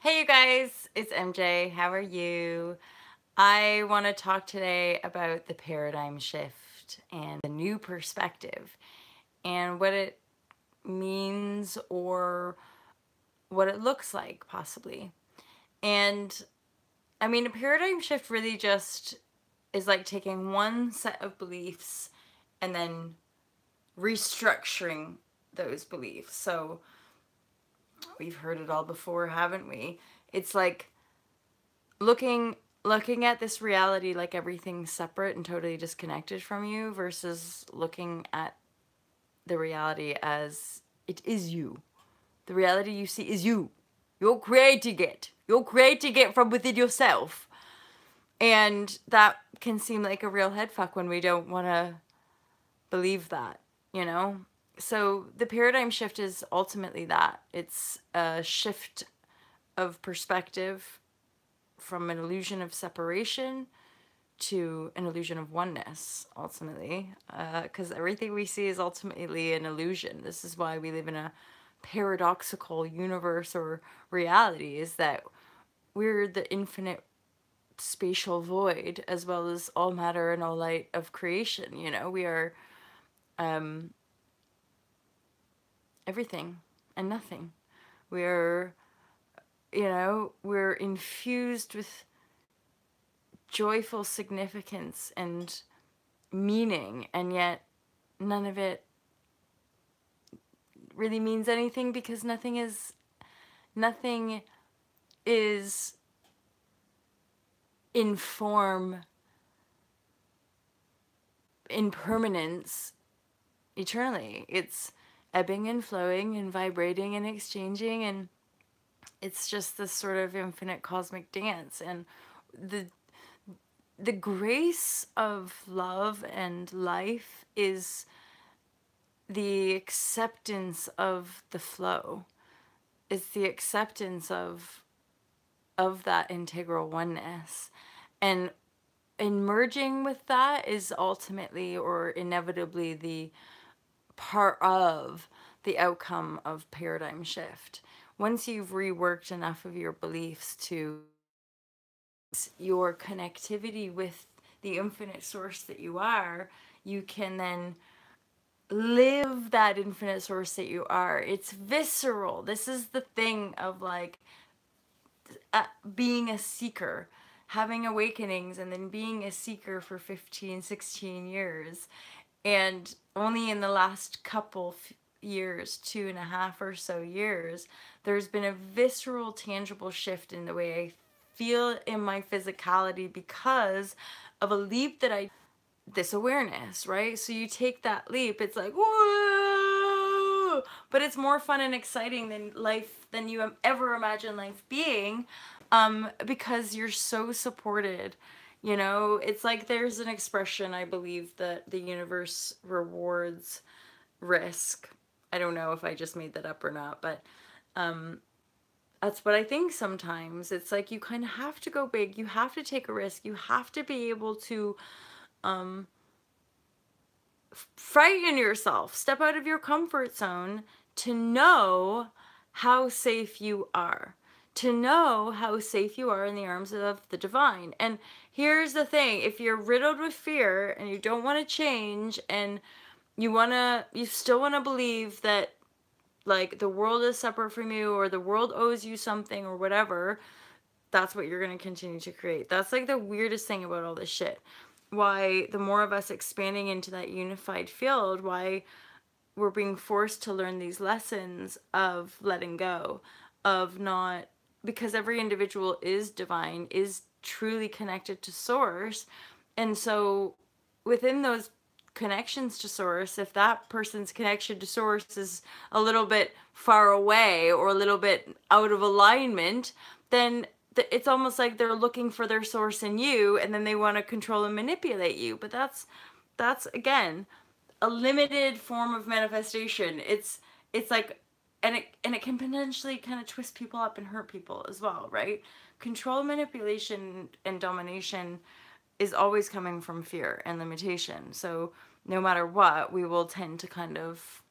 Hey you guys, it's MJ. How are you? I want to talk today about the paradigm shift and the new perspective and what it means or what it looks like, possibly. And I mean, a paradigm shift really just is like taking one set of beliefs and then restructuring those beliefs. So we've heard it all before, haven't we? It's like looking looking at this reality like everything's separate and totally disconnected from you versus looking at the reality as it is you. The reality you see is you. You're creating it. You're creating it from within yourself. And that can seem like a real headfuck when we don't want to believe that, you know? So the paradigm shift is ultimately that. It's a shift of perspective from an illusion of separation to an illusion of oneness, ultimately, because everything we see is ultimately an illusion. This is why we live in a paradoxical universe or reality, is that we're the infinite spatial void as well as all matter and all light of creation. You know, we are everything and nothing. We're, we're infused with joyful significance and meaning, and yet none of it really means anything because nothing is in form, in permanence, eternally. It's ebbing and flowing and vibrating and exchanging, and it's just this sort of infinite cosmic dance. And the the grace of love and life is the acceptance of the flow. It's the acceptance of that integral oneness. And merging with that is ultimately or inevitably the part of the outcome of paradigm shift. Once you've reworked enough of your beliefs to your connectivity with the infinite source that you are, you can then live that infinite source that you are. It's visceral. This is the thing of like being a seeker, having awakenings and then being a seeker for 15, 16 years. And only in the last couple years, 2.5 or so years, there's been a visceral, tangible shift in the way I feel in my physicality because of a leap that I, this awareness, right? So you take that leap, it's like, whoa, but it's more fun and exciting than life, than you ever imagine life being, because you're so supported. You know, it's like there's an expression, I believe, that the universe rewards risk. I don't know if I just made that up or not, but that's what I think sometimes. It's like you kind of have to go big, you have to take a risk, you have to be able to frighten yourself, step out of your comfort zone to know how safe you are. To know how safe you are in the arms of the divine. And here's the thing, if you're riddled with fear and you don't want to change and you still want to believe that like the world is separate from you or the world owes you something or whatever, that's what you're going to continue to create. That's like the weirdest thing about all this shit. Why the more of us expanding into that unified field, why we're being forced to learn these lessons of letting go, of not, because every individual is divine, is truly connected to source. And so within those connections to source, if that person's connection to source is a little bit far away or a little bit out of alignment, then it's almost like they're looking for their source in you and then they want to control and manipulate you. But that's again a limited form of manifestation. It's like, and it can potentially kind of twist people up and hurt people as well, right? Control, manipulation, and domination is always coming from fear and limitation. So no matter what, we will tend to kind of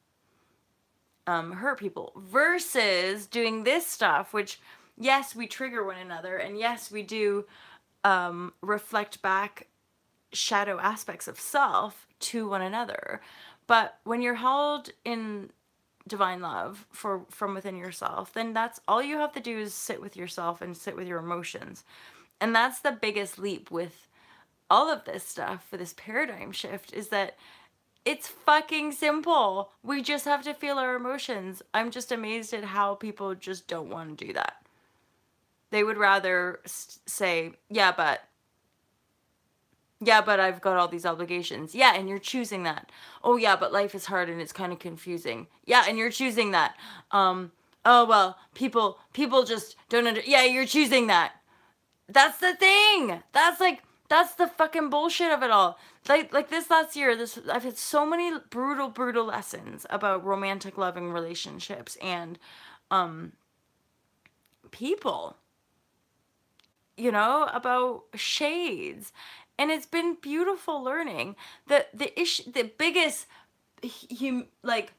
hurt people versus doing this stuff, which yes, we trigger one another, and yes, we do reflect back shadow aspects of self to one another. But when you're held in divine love from within yourself, then that's all you have to do is sit with yourself and sit with your emotions. And that's the biggest leap with all of this stuff, for this paradigm shift, is that it's fucking simple. We just have to feel our emotions. I'm just amazed at how people just don't want to do that. They would rather say, yeah, but I've got all these obligations. Yeah, and you're choosing that. Oh, yeah, but life is hard and it's kind of confusing. Yeah, and you're choosing that. Oh, well, people just don't yeah, you're choosing that. That's the thing. That's the fucking bullshit of it all. Like this last year, I've had so many brutal lessons about romantic loving relationships and people. You know, about shades. And it's been beautiful learning. The biggest like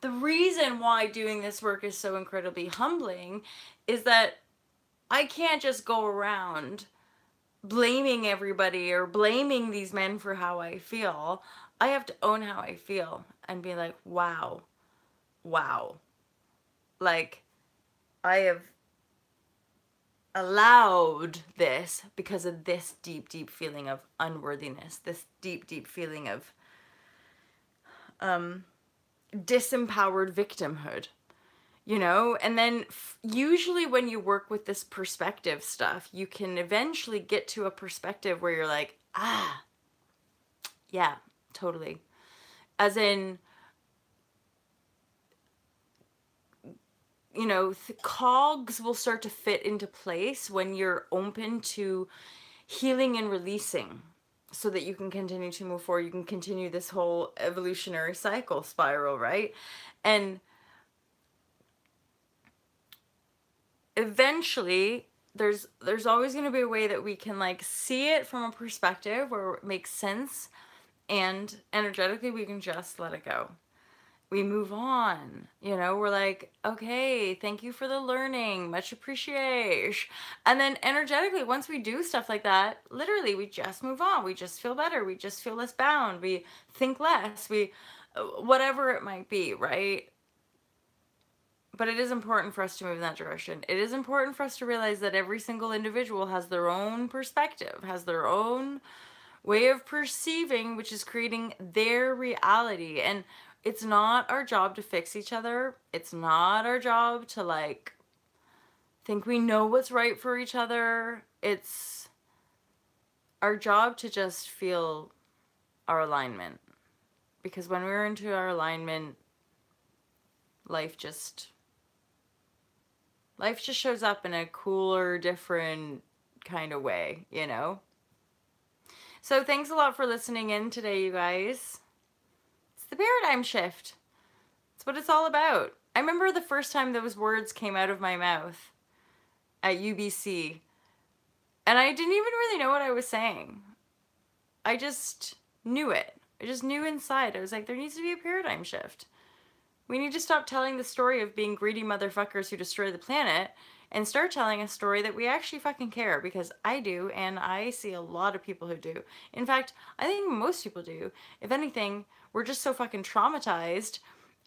the reason why doing this work is so incredibly humbling is that I can't just go around blaming everybody or blaming these men for how I feel. I have to own how I feel and be like, wow. Like, I have allowed this because of this deep feeling of unworthiness, this deep feeling of disempowered victimhood, you know? And then usually when you work with this perspective stuff, you can eventually get to a perspective where you're like, ah, yeah, totally. As in, you know, cogs will start to fit into place when you're open to healing and releasing, so that you can continue to move forward. You can continue this whole evolutionary cycle spiral, right? And eventually there's always going to be a way that we can like see it from a perspective where it makes sense, and energetically we can just let it go. We move on, you know, we're like, okay, thank you for the learning, much appreciation. And then energetically, once we do stuff like that, literally we just move on. We just feel better. We just feel less bound. We think less. We, whatever it might be, right? But it is important for us to move in that direction. It is important for us to realize that every single individual has their own perspective, has their own way of perceiving, which is creating their reality. And it's not our job to fix each other. It's not our job to like think we know what's right for each other. It's our job to just feel our alignment. Because when we're into our alignment, life just shows up in a cooler, different kind of way, you know? So thanks a lot for listening in today, you guys. It's the paradigm shift. It's what it's all about. I remember the first time those words came out of my mouth at UBC, and I didn't even really know what I was saying. I just knew it. I just knew inside. I was like, there needs to be a paradigm shift. We need to stop telling the story of being greedy motherfuckers who destroy the planet and start telling a story that we actually fucking care, because I do, and I see a lot of people who do. In fact, I think most people do. If anything, we're just so fucking traumatized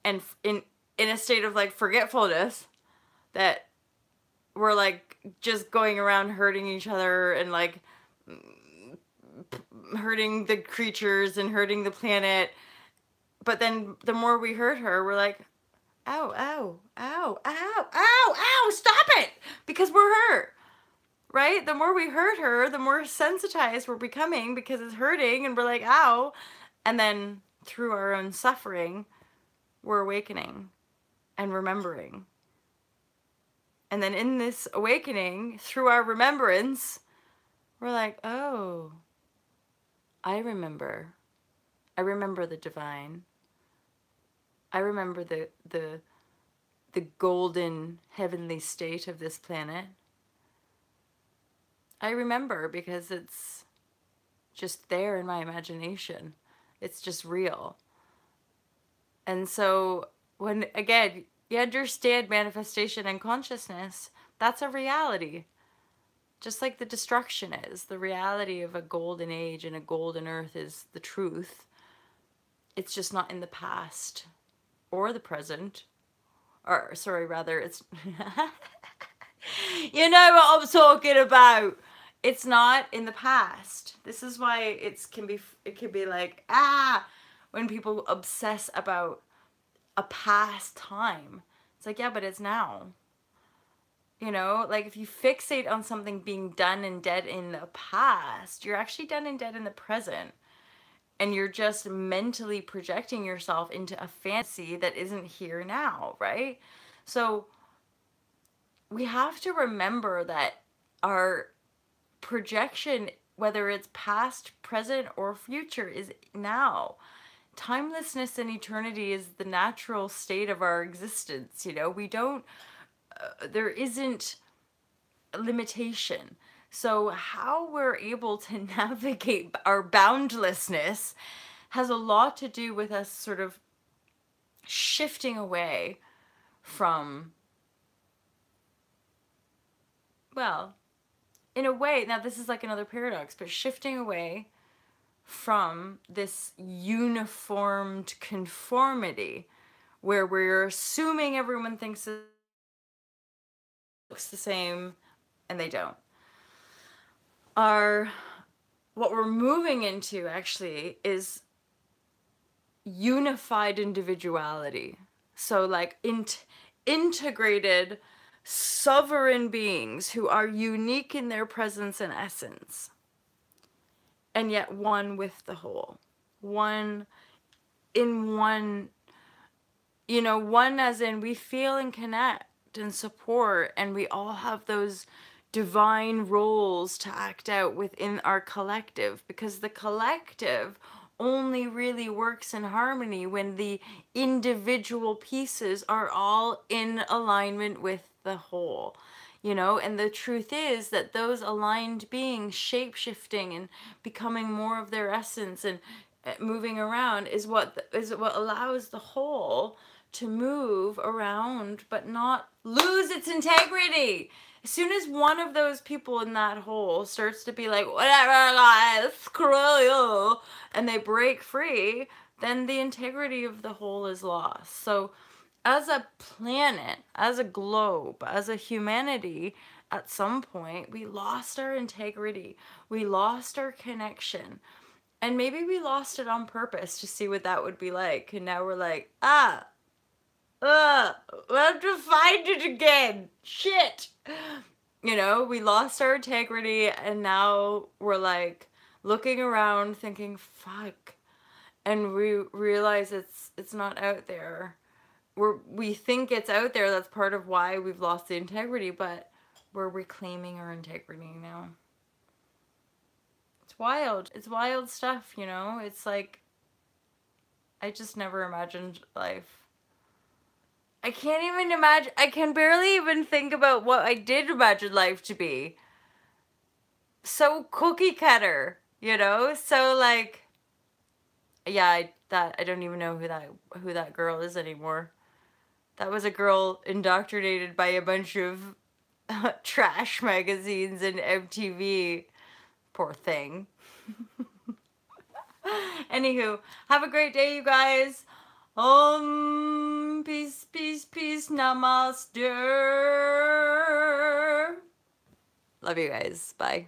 and in a state of like forgetfulness that we're like just going around hurting each other and like hurting the creatures and hurting the planet. But then the more we hurt her, we're like, ow, ow, ow, ow, ow, ow, stop it! Because we're hurt, right? The more we hurt her, the more sensitized we're becoming because it's hurting, and we're like, ow. And then through our own suffering, we're awakening and remembering. And then in this awakening, through our remembrance, we're like, oh, I remember. I remember the divine. I remember the golden heavenly state of this planet. I remember because it's just there in my imagination. It's just real. And so when, again, you understand manifestation and consciousness, That's a reality. Just like the destruction is. The reality of a golden age and a golden earth is the truth. It's just not in the past or the present. Or, sorry, rather, it's... You know what I'm talking about. It's not in the past. This is why it can be like, when people obsess about a past time. It's like, yeah, but it's now. You know, like if you fixate on something being done and dead in the past, you're actually done and dead in the present. And you're just mentally projecting yourself into a fantasy that isn't here now, right? So we have to remember that our projection, whether it's past, present, or future, is now. Timelessness and eternity is the natural state of our existence. You know, we don't, there isn't limitation. So how we're able to navigate our boundlessness has a lot to do with us sort of shifting away from, well, in a way, now this is like another paradox, but shifting away from this uniformed conformity where we're assuming everyone thinks it looks the same and they don't. What we're moving into actually is unified individuality. So like integrated sovereign beings who are unique in their presence and essence, and yet one with the whole. One in one, you know, one as in we feel and connect and support, and we all have those divine roles to act out within our collective, because the collective only really works in harmony when the individual pieces are all in alignment with the whole, you know. And the truth is that those aligned beings shape-shifting and becoming more of their essence and moving around is what allows the whole to move around but not lose its integrity. As soon as one of those people in that hole starts to be like, whatever guys, screw you, and they break free, then the integrity of the whole is lost. So as a planet, as a globe, as a humanity, at some point we lost our integrity, we lost our connection, and maybe we lost it on purpose to see what that would be like. And now we're like, we have to find it again. Shit. You know, we lost our integrity, and now we're like looking around thinking, fuck. And we realize it's not out there. We think it's out there. That's part of why we've lost the integrity, but we're reclaiming our integrity now. It's wild. It's wild stuff, you know? It's like, I just never imagined life. I can't even imagine, I can barely even think about what I did imagine life to be. So cookie cutter, you know? So like, yeah, I don't even know who that girl is anymore. That was a girl indoctrinated by a bunch of trash magazines and MTV. Poor thing. Anywho, have a great day, you guys. Peace, peace, peace, namaste. Love you guys. Bye.